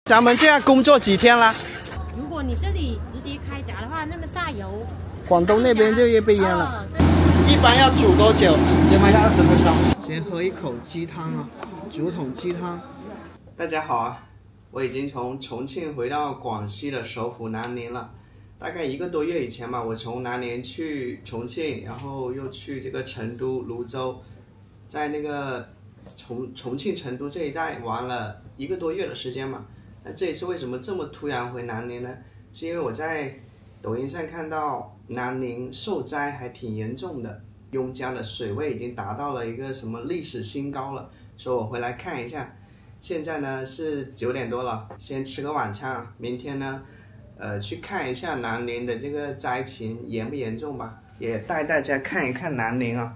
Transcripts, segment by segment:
咱们這樣工作幾天了？如果你這裡直接開閘的話，那麼下游，廣東那邊就也被淹了。一般要煮多久？先燜下20分鐘。先喝一口雞湯啊，竹筒雞湯。大家好啊，我已經從重慶回到廣西的首府南寧了。大概1個多月以前吧，我從南寧去重慶，然後又去這個成都、瀘州，在那個重慶、成都這一帶玩了1個多月的時間嘛。那這一次為什麼這麼突然回南寧呢？是因為我在抖音上看到南寧受災還挺嚴重的，邕江的水位已經達到了一個什麼歷史新高了，所以我回來看一下。現在呢是9點多了，先吃個晚餐啊，明天呢去看一下南寧的這個災情嚴不嚴重吧，也帶大家看一看南寧啊。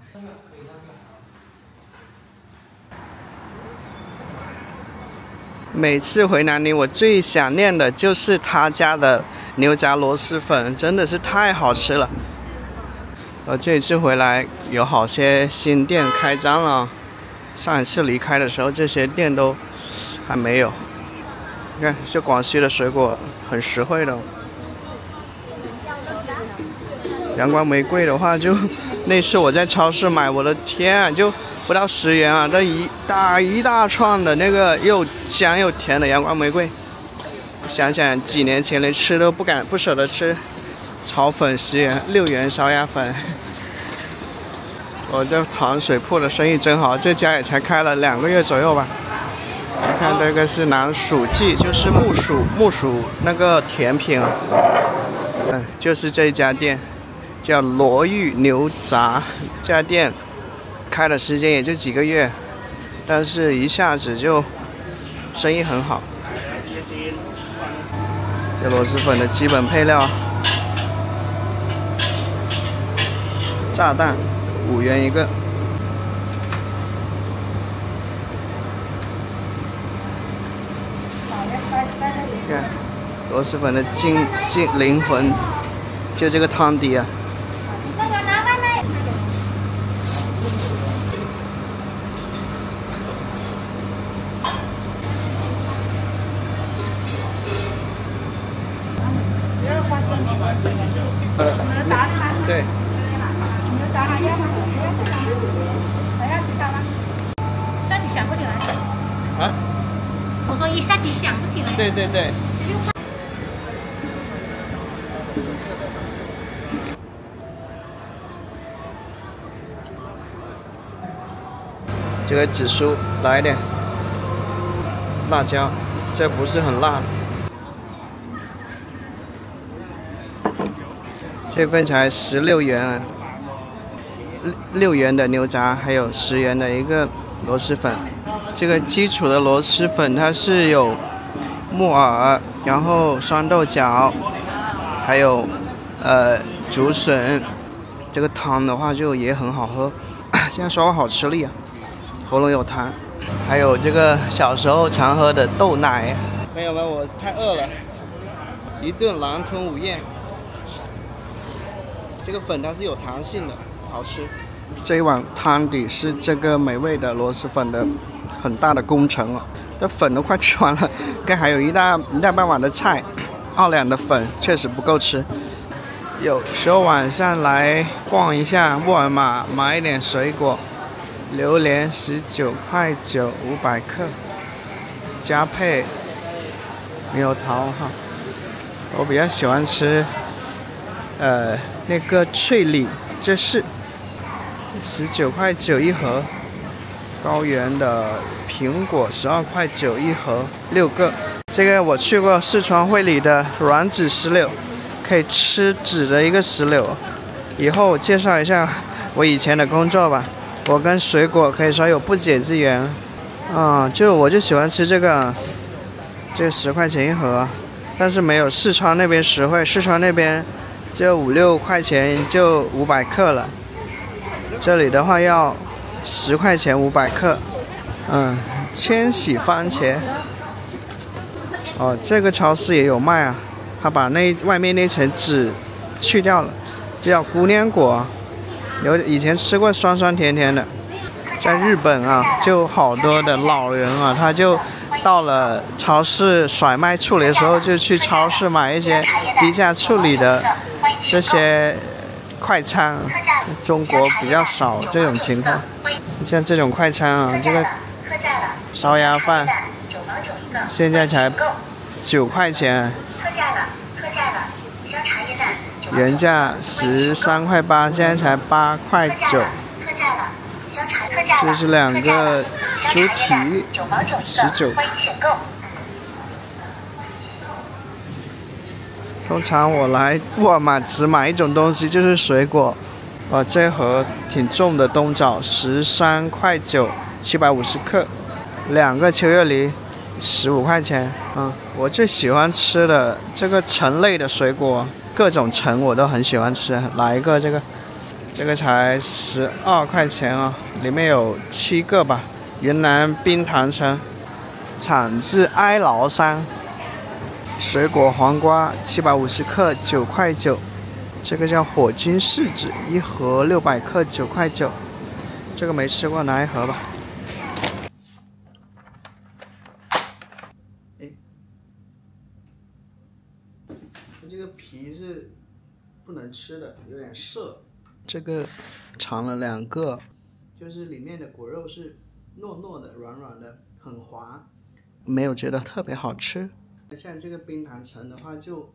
每次回南寧，我最想念的就是他家的牛雜螺螄粉，真的是太好吃了。這一次回來有好些新店開張了，上一次離開的時候這些店都還沒有。你看，這廣西的水果很實惠的。陽光玫瑰的話就，那次我在超市買，我的天啊，就不到10元啊，這一大串的那個又香又甜的陽光玫瑰，想想幾年前連吃都不捨得吃。炒粉10元，6元燒鴨粉。我這糖水鋪的生意真好，這家也才開了2個月左右吧。你看這個是南薯記，就是木薯那個甜品啊。就是這家店，叫羅玉牛雜。這家店開的時間也就幾個月，但是一下子就生意很好。這螺螄粉的基本配料：炸蛋5元一個，看螺螄粉的靈魂，就這個湯底啊。对。牛雜還要嗎？不要吃嗎？還要吃到嗎？下去想不起來。啊？我說一下子想不起來。對對對。這個紫蘇來一點，辣椒，這不是很辣。這份才16元啊，6元的牛雜，還有10元的一個螺螄粉。這個基礎的螺螄粉它是有木耳，然後酸豆角，還有竹筍。這個湯的話就也很好喝，現在說話好吃力啊，喉嚨有痰。還有這個小時候常喝的豆奶。朋友們，我太餓了，一頓狼吞虎嚥。這個粉它是有彈性的，好吃。這一碗湯底是這個美味的螺螄粉的很大的工程啊！這粉都快吃完了，該還有一大半碗的菜。2兩的粉確實不夠吃。有時候晚上來逛一下沃爾瑪，買一點水果。榴蓮19.9塊500克，加配獼桃哈。我比較喜歡吃那個脆李，這是19.9塊一盒。高原的蘋果12.9塊一盒，6個。這個我去過四川會理的軟籽石榴，可以吃籽的一個石榴。以後我介紹一下我以前的工作吧。我跟水果可以說有不解之緣啊，我就喜歡吃這個10塊錢一盒，但是沒有四川那邊實惠，四川那邊就5-6塊錢就500克了，這裡的話要10塊錢500克。千禧番茄，哦，這個超市也有賣啊，他把外面那層籽去掉了，這叫姑娘果。以前吃過酸酸甜甜的。在日本啊，就好多的老人啊，他就到了超市甩賣處理的時候，就去超市買一些低價處理的这些快餐。中國比較少這種情況，像這種快餐啊，這個燒鴨飯現在才9塊錢，原價13塊8，現在才8塊9。這是2個豬蹄，19。通常我來沃爾瑪只買一種東西，就是水果。這盒挺重的冬枣，13塊9，750克。2個秋葉梨，15塊錢。我最喜歡吃的這個橙類的水果，各種橙我都很喜歡吃。來一個這個才12塊錢啊，裡面有7個吧。雲南冰糖橙，產自哀牢山。水果黃瓜750克，9塊9。這個叫火晶柿子，一盒600克，9塊9。這個沒吃過，拿一盒吧。這個皮是不能吃的，有點澀。這個嘗了2個，就是裡面的果肉是糯糯的、軟軟的，很滑，沒有覺得特別好吃。像這個冰糖橙的話就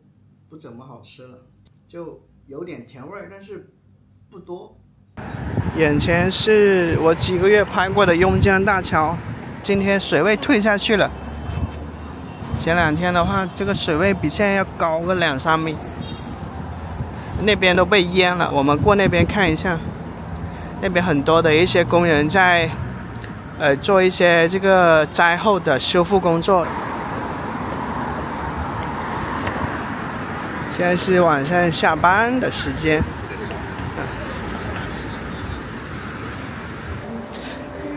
不怎麼好吃了，就有點甜味，但是不多。眼前是我幾個月拍過的邕江大橋，今天水位退下去了。前2天的話，這個水位比現在要高個2、3米。那邊都被淹了，我們過那邊看一下。那邊很多的一些工人在，做一些這個災後的修復工作。現在是晚上下班的時間。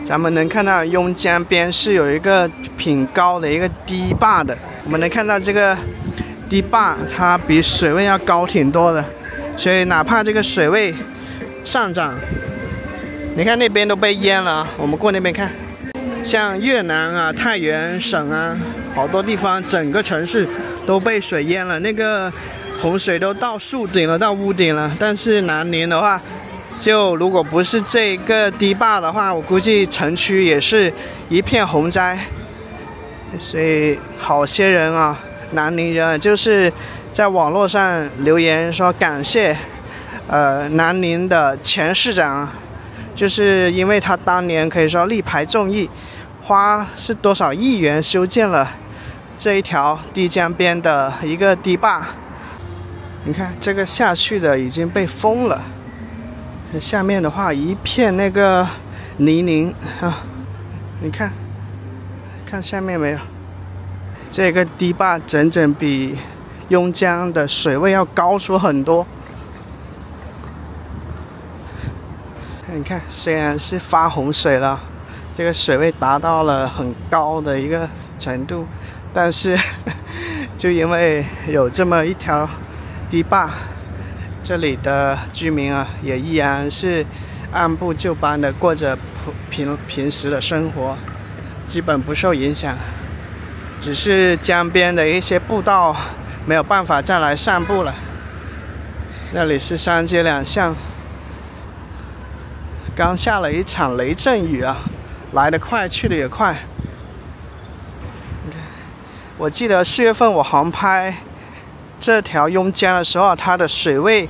咱們能看到邕江邊是有一個挺高的一個堤壩的，我們能看到這個堤壩它比水位要高挺多的，所以哪怕這個水位上漲，你看那邊都被淹了，我們過那邊看，像越南啊、太原省啊，好多地方整個城市都被水淹了，那個洪水都到樹頂了，到屋頂了。但是南寧的話，就如果不是這個堤壩的話，我估計城區也是一片洪災。所以好些人啊，南寧人就是在網絡上留言說感謝南寧的前市長，就是因為他當年可以說力排眾議，花是多少億元修建了這一條堤江邊的一個堤壩。你看這個下去的已經被封了，下面的話一片那個泥濘啊！你看下面沒有？這個堤壩整整比邕江的水位要高出很多。你看，雖然是發洪水了，這個水位達到了很高的一個程度，但是就因為有這麼一條堤壩，這裡的居民啊，也依然是按部就班的過着平時的生活，基本不受影響。只是江邊的一些步道沒有辦法再來散步了。那裡是3街2巷，剛下了一場雷陣雨啊，來得快，去得也快。你看，我記得4月份我航拍這條邕江的時候，它的水位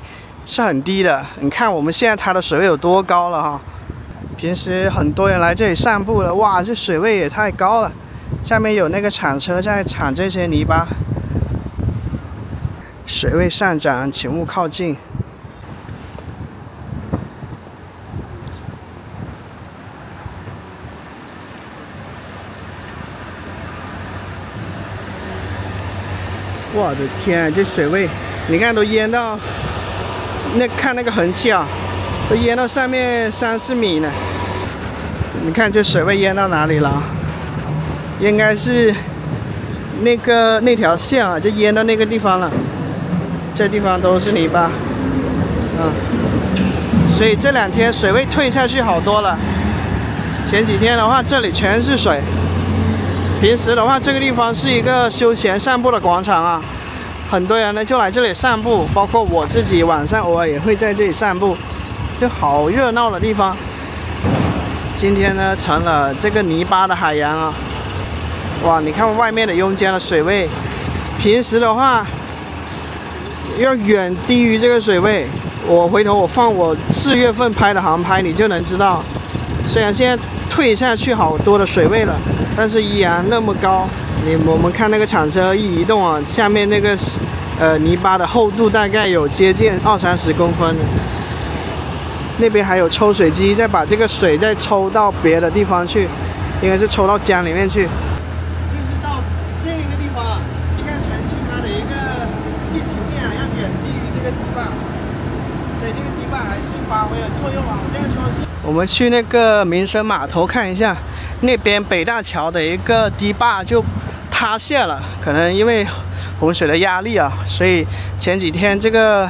是很低的。你看我們現在它的水位有多高了哈！平時很多人來這裡散步了，哇，這水位也太高了。下面有那個鏟車在鏟這些泥巴。水位上漲，請勿靠近。我的天啊，這水位，你看都淹到，看那個痕跡啊，都淹到上面3、4米呢。你看這水位淹到哪裡了？應該是那條線啊，就淹到那個地方了。這地方都是泥巴，所以這2天水位退下去好多了。前幾天的話，這裡全是水，平時的話，這個地方是一個休閒散步的廣場啊，很多人呢就來這裡散步，包括我自己晚上偶爾也會在這裡散步，就好熱鬧的地方。今天呢成了這個泥巴的海洋啊，哇！你看外面的邕江的水位，平時的話要遠低於這個水位。我回頭我放我4月份拍的航拍，你就能知道。雖然現在退下去好多的水位了，但是依然那麼高。我們看那個鏟車一移動啊，下面那個泥巴的厚度大概有接近20-30公分。那邊還有抽水機，再把這個水再抽到別的地方去，應該是抽到江裡面去。就是到這個地方，一個城市它的一個地平面要遠低於這個堤壩，所以這個堤壩還是發揮了作用啊。這樣說是。我們去那個民生碼頭看一下，那邊北大橋的一個堤壩就塌陷了，可能因為洪水的壓力啊，所以前幾天这个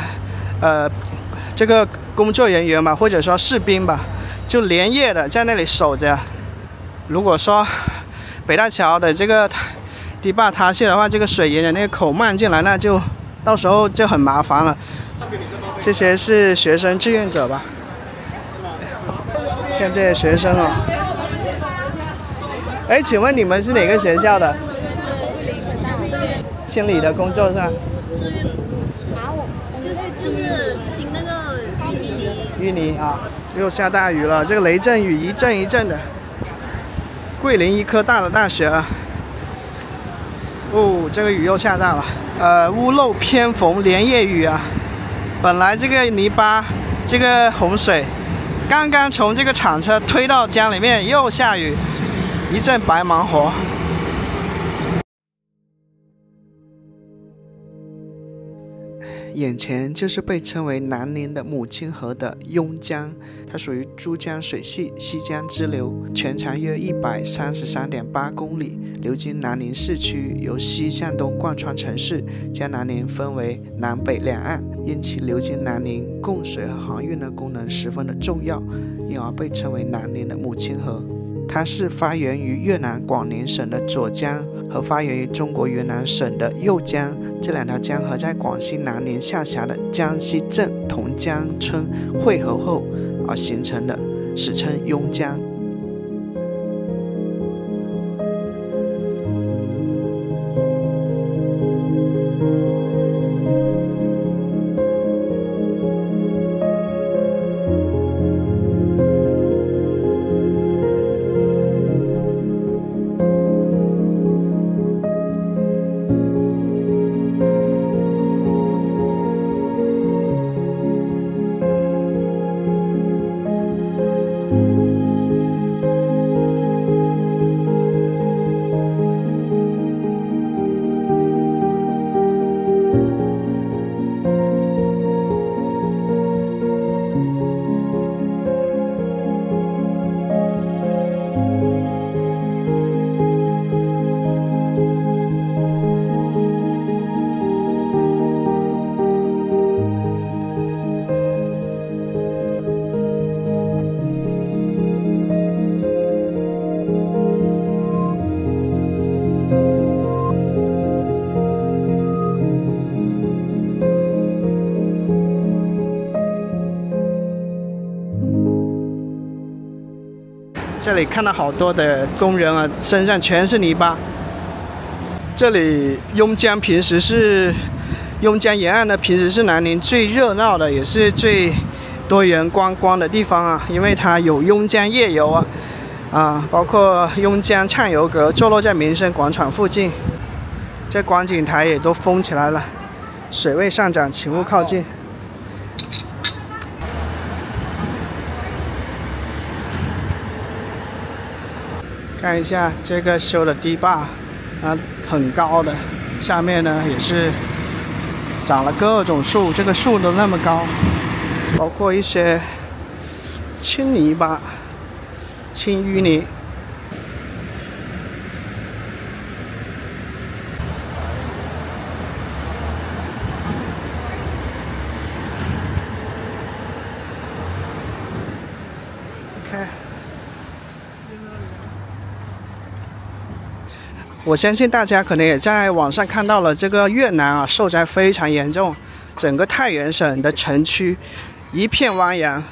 工作人員吧，或者說士兵吧，就連夜的在那裡守着。如果說北大橋的這個堤壩塌陷的話，這個水沿着那個口漫進來，那就到時候就很麻煩了。這些是學生志願者吧？看這些學生哦。哎，請問你們是哪個學校的？清理的工作是吧？就是清那個淤泥啊！又下大雨了，這個雷陣雨一陣一陣的。桂林醫科大的大學啊，哦，這個雨又下大了。屋漏偏逢連夜雨啊！本來這個泥巴，這個洪水，剛剛從這個鏟車推到江裡面，又下雨，一陣白忙活。眼前就是被稱為南寧的母親河的邕江，它屬於珠江水系西江支流，全長約133.8公里，流經南寧市區，由西向東貫穿城市，將南寧分為南北兩岸，因其流經南寧供水和航運的功能十分的重要，因而被稱為南寧的母親河。它是發源於越南廣寧省的左江和發源於中國雲南省的右江，這兩條江河在廣西南寧下轄的江西鎮同江村匯合後而形成的，史稱邕江。這裡看到好多的工人啊，身上全是泥巴。這裡邕江平時是邕江沿岸呢，平時是南寧最熱鬧的，也是最多人觀光的地方啊，因為它有邕江夜遊啊，包括邕江暢遊閣坐落在民生廣場附近。這觀景台也都封起來了，水位上漲，請勿靠近。看一下這個修的堤壩，啊，很高的，下面呢也是長了各種樹，這個樹都那麼高，包括一些青泥巴、青淤泥。我相信大家可能也在網上看到了，這個越南啊受災非常嚴重，整個太原省的城區一片汪洋，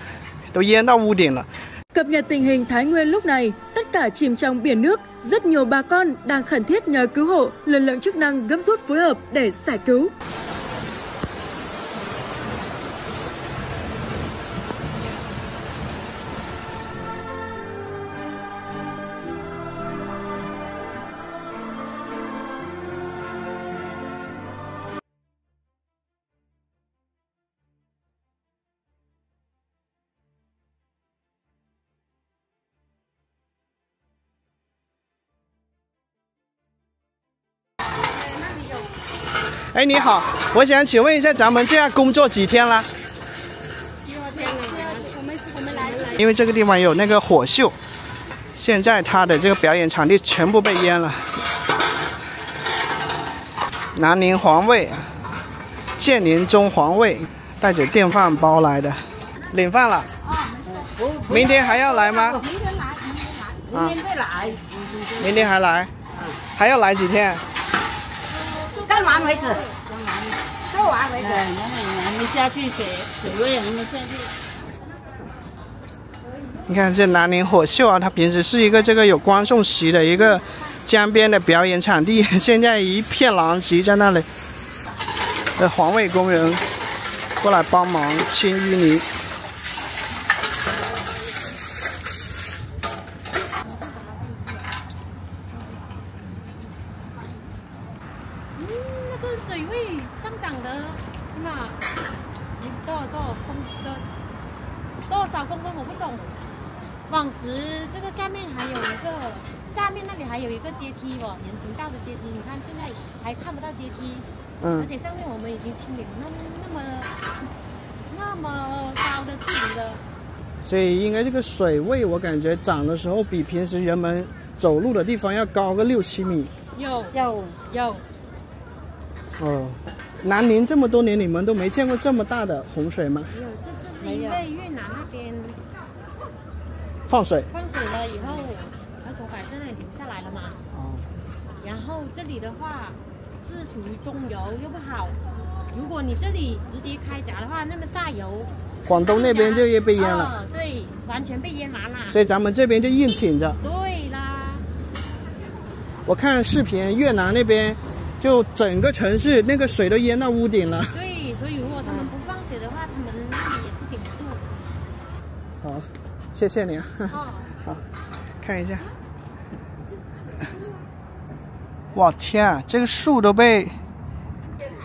都淹到屋頂了。Cập nhật tình hình Thái Nguyên lúc này, tất cả chìm trong biển nước, rất nhiều bà con đang khẩn thiết nhờ cứu hộ, lực lượng chức năng gấp rút phối hợp để giải cứu.哎，你好，我想請問一下，咱們這樣工作幾天了？因為這個地方有那個火秀，現在它的這個表演場地全部被淹了。南寧黃味，建寧中黃味，帶着電飯煲來的，領飯了。明天還要來嗎？明天再來。明天還來？還要來幾天？幹完為止，做完為止。還沒下去水位還沒下去。你看這南寧火秀啊，它平時是一個這個有觀眾席的一個江邊的表演場地，現在一片狼藉在那裡。這環衛工人過來幫忙清淤泥。那個水位上漲的，是嗎？多少公分我不懂。往時這個下面還有一個，下面那裡還有一個階梯哦，人行道的階梯。你看現在還看不到階梯，而且上面我們已經清理那麼高的距離了。所以應該這個水位我感覺漲的時候比平時人們走路的地方要高個6-7米。有。哦，南寧這麼多年你們都沒見過這麼大的洪水嗎？沒有，這次是因為越南那邊放水了以後，從海上那裡停下來了嘛。哦。然後這裡的話是屬於中游，又不好。如果你這裡直接開閘的話，那麼下游，廣東那邊就也被淹了。對，完全被淹完了。所以咱們這邊就硬挺着。對啦。我看視頻，越南那邊就整個城市那個水都淹到屋頂了。對，所以如果他們不放水的話，他們那裡也是頂不住。好，謝謝你啊。好，看一下。哇天啊，這個樹都被……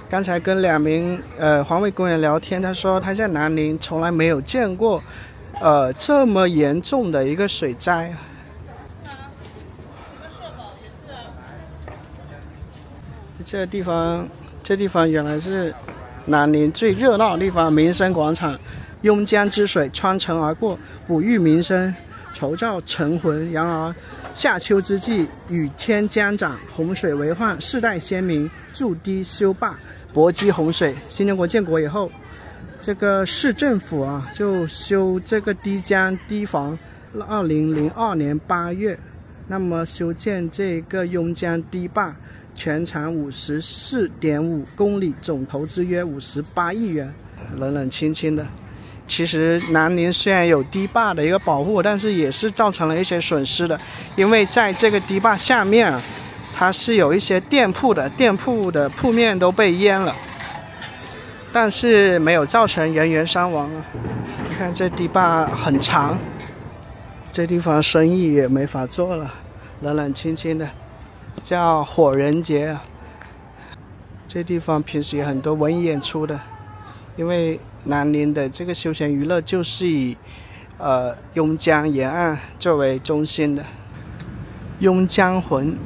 剛才跟2名環衛工人聊天，他說他在南寧從來沒有見過這麼嚴重的一個水災。這地方原來是南寧最熱鬧的地方，民生廣場，邕江之水穿城而過，哺育民生，籌造城魂。然而夏秋之際，雨天將漲，洪水為患，世代先民築堤修壩，搏擊洪水。新中國建國以後，這個市政府啊就修這個堤江堤防。2002年8月，那麼修建這個邕江堤壩。全長54.5公里，總投資約58億元，冷冷清清的。其實南寧雖然有堤壩的一個保護，但是也是造成了一些損失的，因為在這個堤壩下面啊，它是有一些店鋪的，店鋪的鋪面都被淹了，但是沒有造成人員傷亡啊。你看這堤壩很長，這地方生意也沒法做了，冷冷清清的。叫火人節啊，這地方平時有很多文藝演出的，因為南寧的這個休閒娛樂就是以邕江沿岸作為中心的。邕江魂，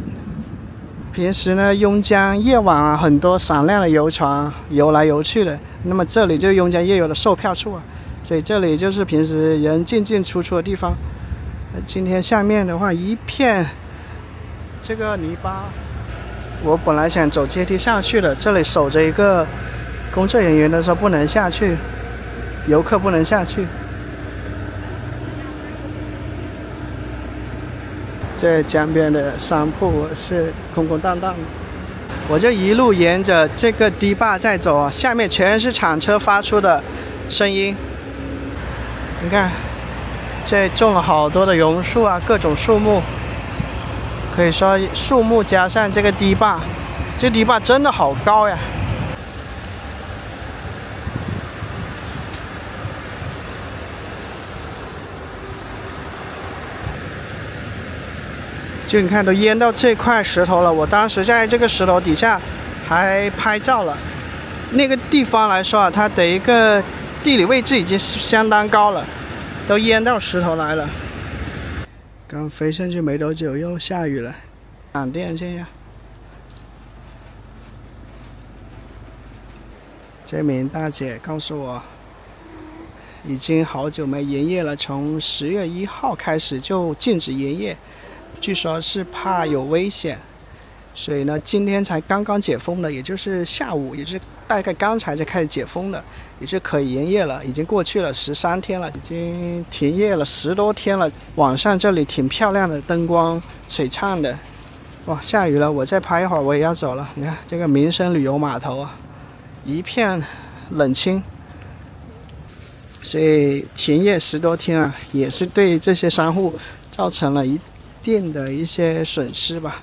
平時呢邕江夜晚啊，很多閃亮的遊船游來游去的，那麼這裡就是邕江夜遊的售票處啊，所以這裡就是平時人進進出出的地方。今天下面的話一片這個泥巴，我本來想走階梯下去的，這裡守着一個工作人員的說不能下去，遊客不能下去。這江邊的商鋪是空空蕩蕩的。我就一路沿着這個堤壩在走啊，下面全是铲車發出的聲音。你看，這種了好多的榕樹啊，各種樹木，可以說樹木加上這個堤壩，這堤壩真的好高呀。就你看，都淹到这塊石頭了。我當時在這個石頭底下還拍照了。那個地方來說啊，它的一個地理位置已經相當高了，都淹到石頭來了。剛飛上去沒多久，又下雨了，閃電這樣。這名大姐告訴我，已經好久沒營業了，從10月1號開始就禁止營業。據說是怕有危險，所以呢，今天才剛剛解封的，也就是下午，也是大概剛才就開始解封的，也就可以營業了。已經過去了13天了，已經停業了10多天了。晚上這裡挺漂亮的，燈光璀璨的。哇，下雨了，我再拍一會兒，我也要走了。你看這個民生旅遊碼頭啊，一片冷清，所以停業10多天啊，也是對這些商戶造成了一定的一些損失吧，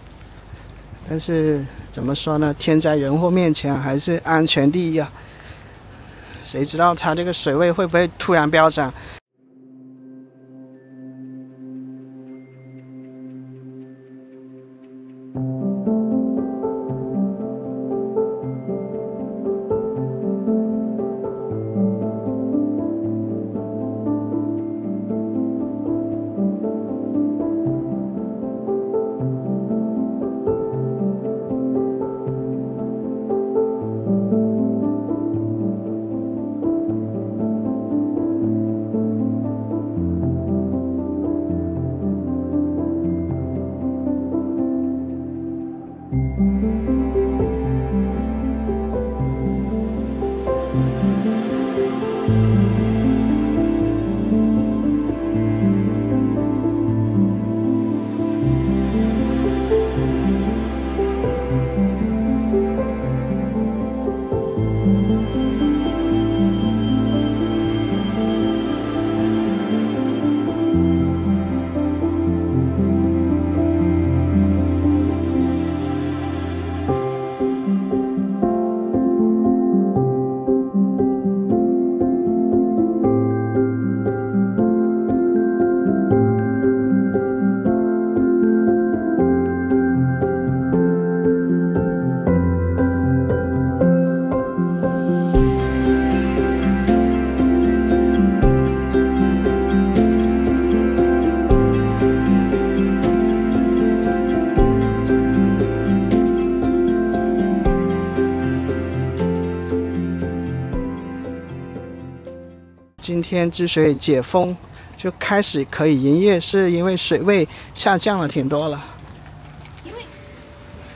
但是怎麼說呢？天災人禍面前還是安全第一啊！誰知道它這個水位會不會突然飆漲？今天之所以解封，就開始可以營業，是因為水位下降了挺多了。因為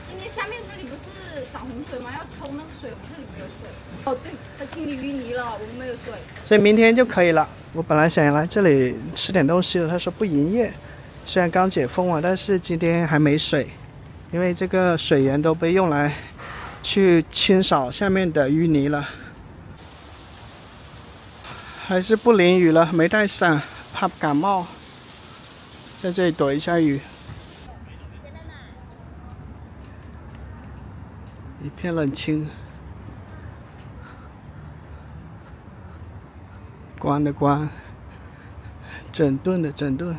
今天下面這裡不是漲洪水嗎？要抽那個水，我們這裡沒有水。哦，對，它清理淤泥了，我們沒有水。所以明天就可以了。我本來想來這裡吃點東西的，他說不營業。雖然剛解封了，但是今天還沒水，因為這個水源都被用來去清掃下面的淤泥了。還是不淋雨了，沒帶傘，怕感冒，在這裡躲一下雨。一片冷清，關的關，整頓的整頓。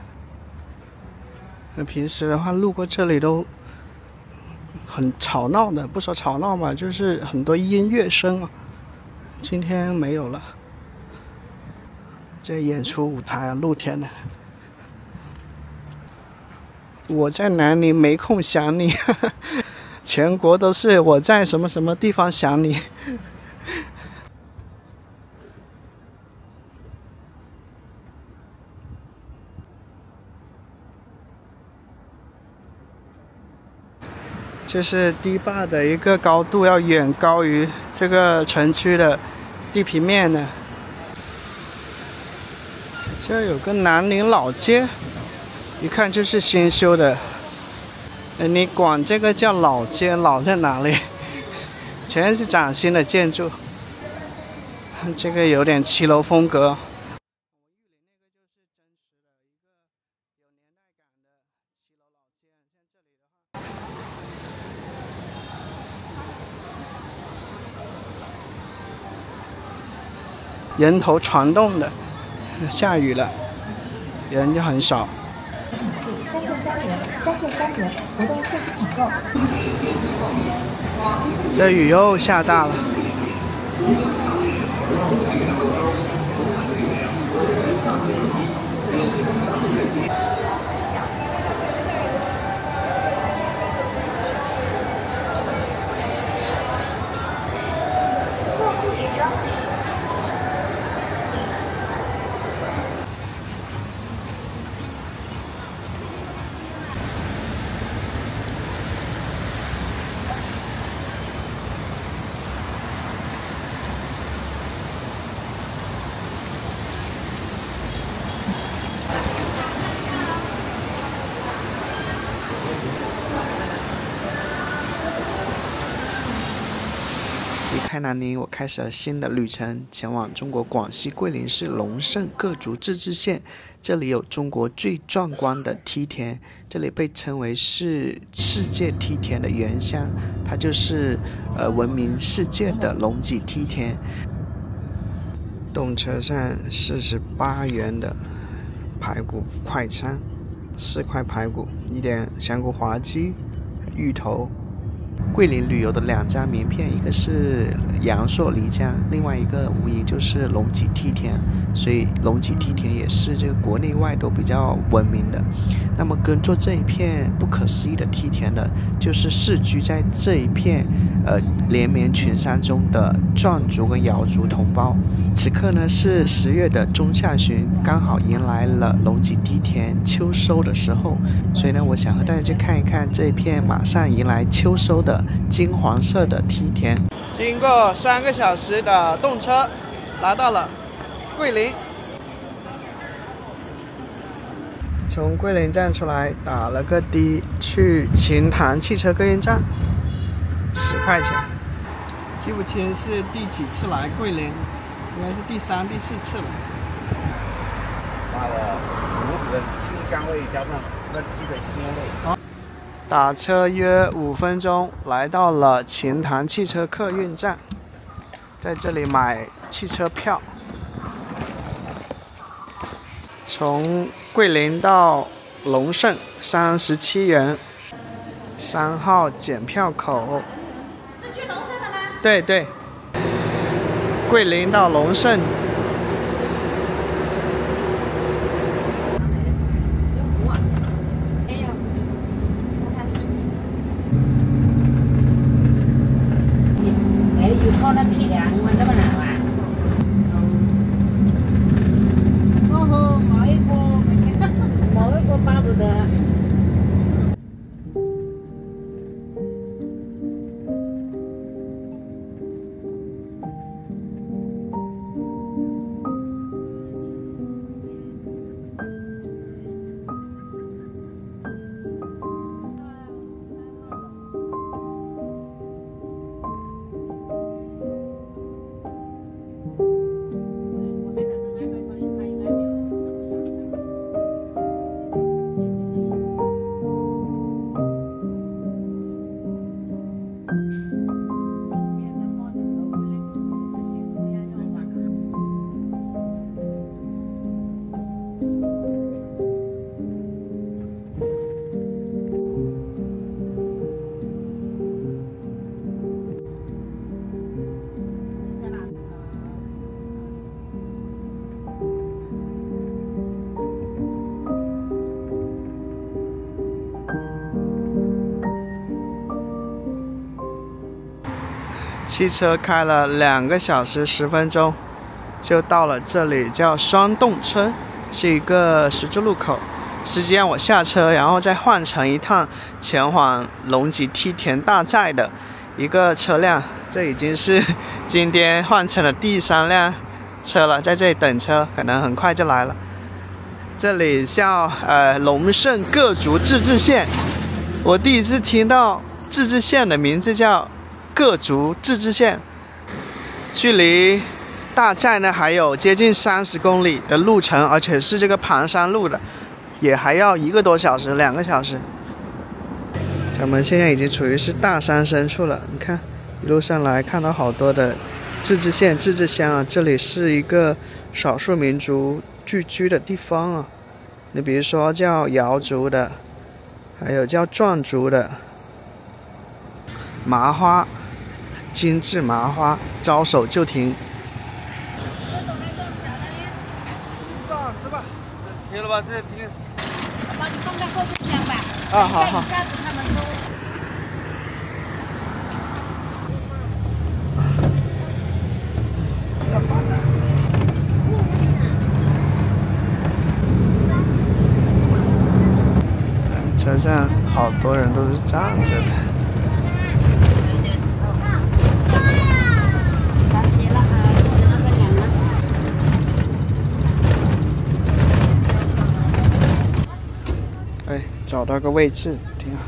那平時的話，路過這裡都很吵鬧的，不說吵鬧吧，就是很多音樂聲啊。今天沒有了。這演出舞台啊，露天的。我在南寧沒空想你，全國都是我在什麼什麼地方想你。这是堤壩的一個高度要遠高於這個城區的地平面的。這有個南寧老街，一看就是新修的。你管這個叫老街，老在哪裡？全是嶄新的建築，這個有點騎樓風格。人头攒动的，下雨了，人就很少。3件3折，3件3折，活动限时抢购。这雨又下大了。離開南寧，我開始了新的旅程，前往中國廣西桂林市龍勝各族自治縣。這裡有中國最壯觀的梯田，這裡被稱為是世界梯田的原鄉，它就是聞名世界的龍脊梯田。动車上48元的排骨快餐，4塊排骨，1點香菇滑雞，芋頭。桂林旅遊的2家名片，一個是陽朔漓江，另外一個無疑就是龍脊梯田，所以龍脊梯田也是這個國內外都比較聞名的。那麼耕作這一片不可思議的梯田的，就是世居在這一片連綿群山中的壯族跟瑤族同胞。此刻呢是10月的中下旬，剛好迎來了龍脊梯田秋收的時候，所以呢我想和大家去看一看這一片馬上迎來秋收的金黃色的梯田。經過3個小時的動車，來到了桂林。從桂林站出來，打了個的去秦塘汽車客運站，10塊錢。記不清是第幾次來桂林，應該是第3、第4次了。清香味加上那鸡的鮮味。打車約5分鐘，來到了秦塘汽車客運站，在這裡買汽車票。從桂林到龍勝37元，3號檢票口。是去龍勝的嗎？對對，桂林到龍勝。汽車開了2個小時10分鐘，就到了這裡，叫雙洞村，是一個十字路口。司機讓我下車，然後再換乘一趟前往龍脊梯田大寨的一個車輛。這已經是今天換乘的第3輛車了，在這裡等車，可能很快就來了。這裡叫龍勝各族自治縣。我第一次听到自治县的名字叫各族自治县，距離大寨呢还有接近30公里的路程，而且是这个盘山路的，也還要1個多小時、2個小時。咱們現在已經處於是大山深處了，你看一路上來看到好多的自治縣、自治鄉啊，這裡是一個少數民族聚居的地方啊。你比如說叫瑤族的，還有叫壯族的，麻花、精緻麻花，招手就停。是吧？停了吧？這停。我幫你放在後備箱吧。啊，好好。一下子他們都。車上好多人都是站着的。哎，找到個位置，挺好。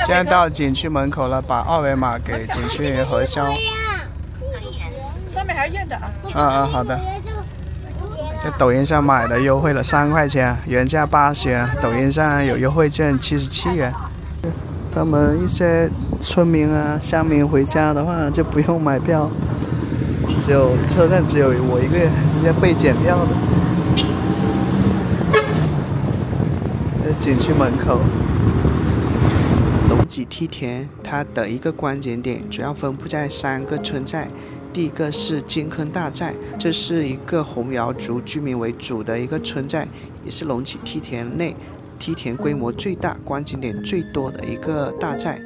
现在到景區門口了，把二維碼給景區員核銷。上面還驗的啊。好的。在抖音上買的優惠了3塊錢，原價80元，抖音上有優惠券77元。他們一些村民啊、鄉民回家的話就不用買票，只有車站只有我一個人要被檢票的。在景區門口。龍脊梯田，它的一個觀景點主要分布在3個村寨。第一個是金坑大寨，這是一個洪瑤族居民為主的一個村寨，也是龍脊梯田內梯田規模最大、觀景點最多的一個大寨。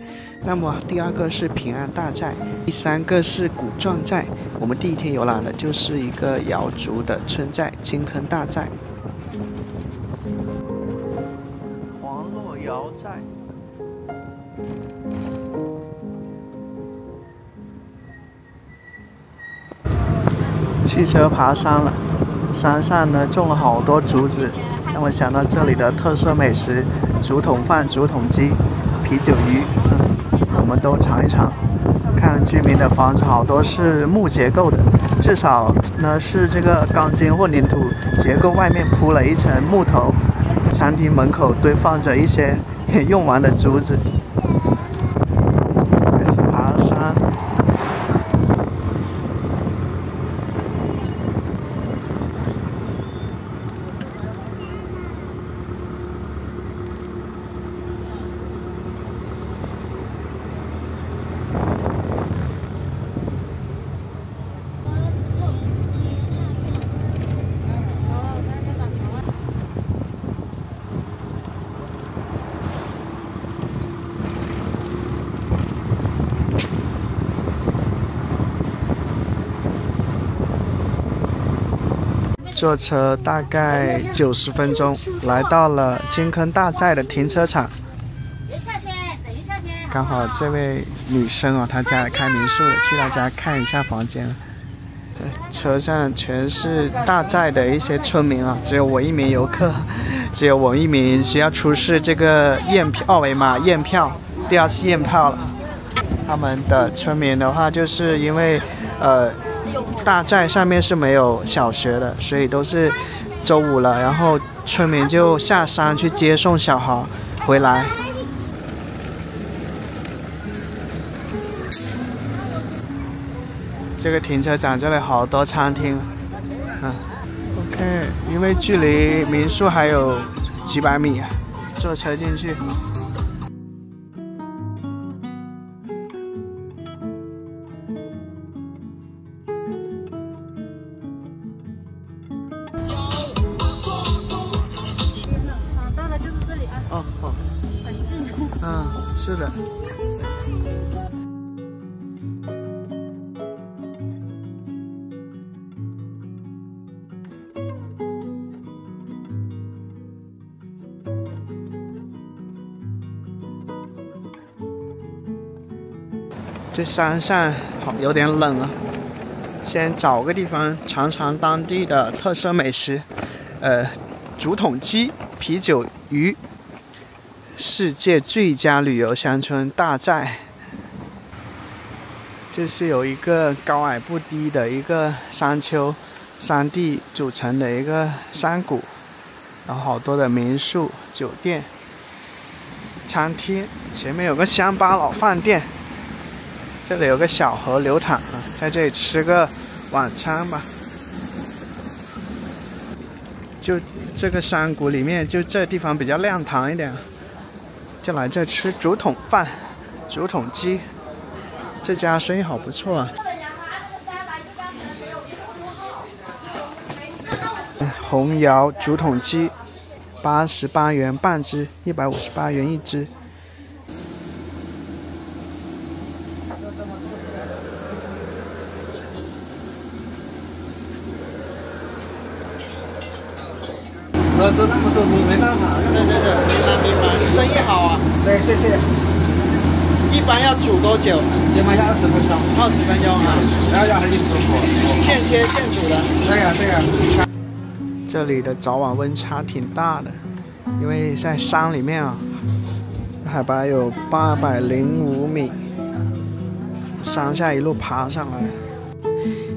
那麼第二個是平安大寨，第3個是古壯寨。我們第一天遊覽的就是一個瑤族的村寨金坑大寨。黃洛瑤寨。汽車爬山了，山上呢種了好多竹子，讓我想到這裡的特色美食——竹筒飯、竹筒雞、啤酒魚，我們都嘗一嘗。看居民的房子好多是木結構的，至少呢是這個鋼筋或粘土結構，外面鋪了一層木頭。餐廳門口堆放着一些用完的竹子。開始爬山。坐車大概90分鐘，來到了金坑大寨的停車場。剛好這位女生啊，她家裡開民宿的，去她家看一下房間。車上全是大寨的一些村民啊，只有我一名遊客，只有我一名需要出示這個驗票二維碼驗票，第2次驗票了。他們的村民的話，就是因為大寨上面是沒有小學的，所以都是週5了，然後村民就下山去接送小孩回來。這個停車場這裡好多餐廳，OK， 因為距離民宿還有幾百米，坐車進去。是的。這山上好有點冷啊，先找個地方嘗嘗當地的特色美食，竹筒雞、啤酒魚，世界最佳旅遊鄉村大寨。這是有一個高矮不低的一個山丘、山地組成的一個山谷，然後好多的民宿、酒店、餐廳，前面有個鄉巴佬飯店。這裡有個小河流淌啊，在這裡吃個晚餐吧。就這個山谷裡面，就這地方比較亮堂一點，就來這吃竹筒飯、竹筒雞。這家生意好不錯啊。紅窑竹筒雞，88元半只，158元一只。做那么多没办法。对，明白，生意好啊。对，谢谢。一般要煮多久？起碼要20分鐘。20分鐘啊。然後要很舒服。現切現煮的。對呀。這裡的早晚溫差挺大的，因為在山裡面啊，海拔有805米，山下一路爬上來。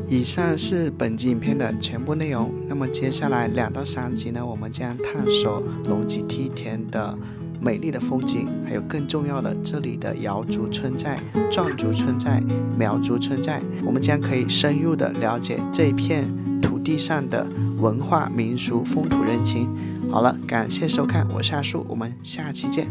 以上是本集影片的全部內容。那麼接下來2到3集呢，我們將探索龍脊梯田的美麗的風景，還有更重要的這裡的瑤族村寨、壯族村寨、苗族村寨，我們將可以深入的了解這一片土地上的文化民俗、風土人情。好了，感謝收看，我是阿樹，我們下期見。